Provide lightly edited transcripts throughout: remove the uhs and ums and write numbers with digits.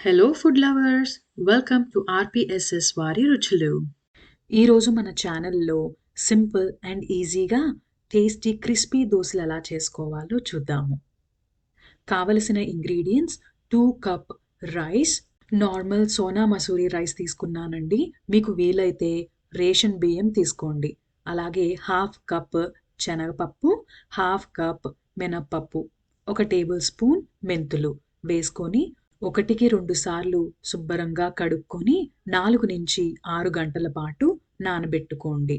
Hello food lovers, welcome to RPSS వారి రుచులు. ఈరోజు మన ఛానల్లో సింపుల్ అండ్ ఈజీగా టేస్టీ క్రిస్పీ దోశలు ఎలా చేసుకోవాలో చూద్దాము. కావలసిన ingredients 2 cup rice, normal Sona Masuri rice తీసుకున్నానండి. మీకు వీలైతే రేషన్ బియ్యం తీసుకోండి. అలాగే హాఫ్ కప్ శనగపప్పు, హాఫ్ కప్ మినప్పప్పు, 1 టేబుల్ స్పూన్ మెంతులు వేసుకొని 1-2 సార్లు శుభ్రంగా కడుక్కొని 4-6 గంటల పాటు నానబెట్టుకోండి.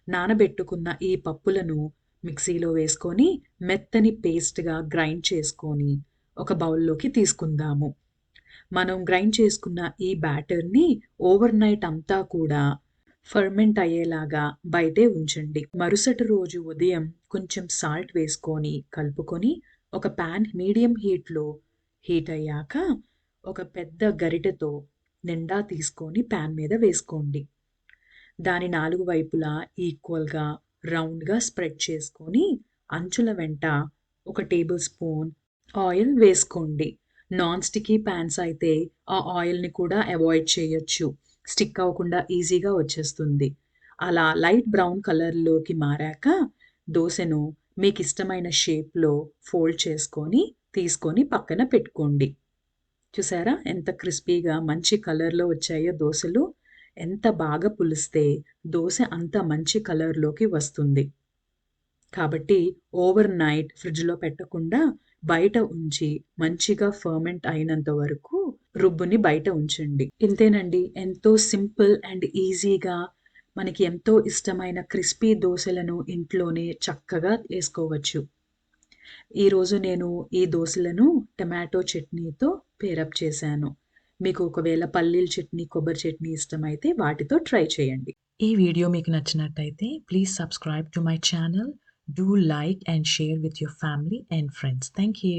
నానబెట్టుకున్న ఈ పప్పులను మిక్సీలో వేసుకొని మెత్తని పేస్ట్‌గా గ్రైండ్ చేసుకొని ఒక బౌల్‌లోకి తీసుకుందాము. మనం గ్రైండ్ చేసుకున్న ఈ బ్యాటర్‌ని ఓవర్ నైట్ అంతా కూడా ఫెర్మెంట్ అయ్యేలాగా బయటే ఉంచండి. మరుసటి రోజు ఉదయం కొంచెం సాల్ట్ వేసుకొని కలుపుకొని ఒక పాన్ మీడియం హీట్‌లో హీట్ అయ్యాక ఒక పెద్ద గరిటెతో నిండా తీసుకొని పాన్ మీద వేసుకోండి. దాని 4 వైపులా ఈక్వల్‌గా రౌండ్‌గా స్ప్రెడ్ చేసుకొని అంచుల వెంట 1 టేబుల్ స్పూన్ ఆయిల్ వేసుకోండి. నాన్ స్టిక్కీ పాన్స్ అయితే ఆ ఆయిల్‌ని కూడా అవాయిడ్ చేయొచ్చు. స్టిక్ అవ్వకుండా ఈజీగా వచ్చేస్తుంది. అలా లైట్ బ్రౌన్ కలర్‌లోకి మారాక దోసెను మీకిష్టమైన షేప్‌లో ఫోల్డ్ చేసుకొని తీసుకొని పక్కన పెట్టుకోండి. చూసారా ఎంత క్రిస్పీగా మంచి కలర్‌లో వచ్చాయో దోసలు. ఎంత బాగా పులిస్తే దోస అంత మంచి కలర్‌లోకి వస్తుంది. కాబట్టి ఓవర్ నైట్ ఫ్రిడ్జ్‌లో పెట్టకుండా బయట ఉంచి మంచిగా ఫెర్మెంట్ అయినంత వరకు రుబ్బుని బయట ఉంచండి. ఇంతేనండి. ఎంతో సింపుల్ అండ్ ఈజీగా మనకి ఎంతో ఇష్టమైన క్రిస్పీ దోసలను ఇంట్లోనే చక్కగా చేసుకోవచ్చు. ఈరోజు నేను ఈ దోసలను టమాటో చట్నీతో పేరప్ చేశాను. మీకు ఒకవేళ పల్లీల చట్నీ, కొబ్బరి చట్నీ ఇష్టమైతే వాటితో ట్రై చేయండి. ఈ వీడియో మీకు నచ్చినట్టయితే please subscribe to my channel. Do like and share with your family and friends. Thank you.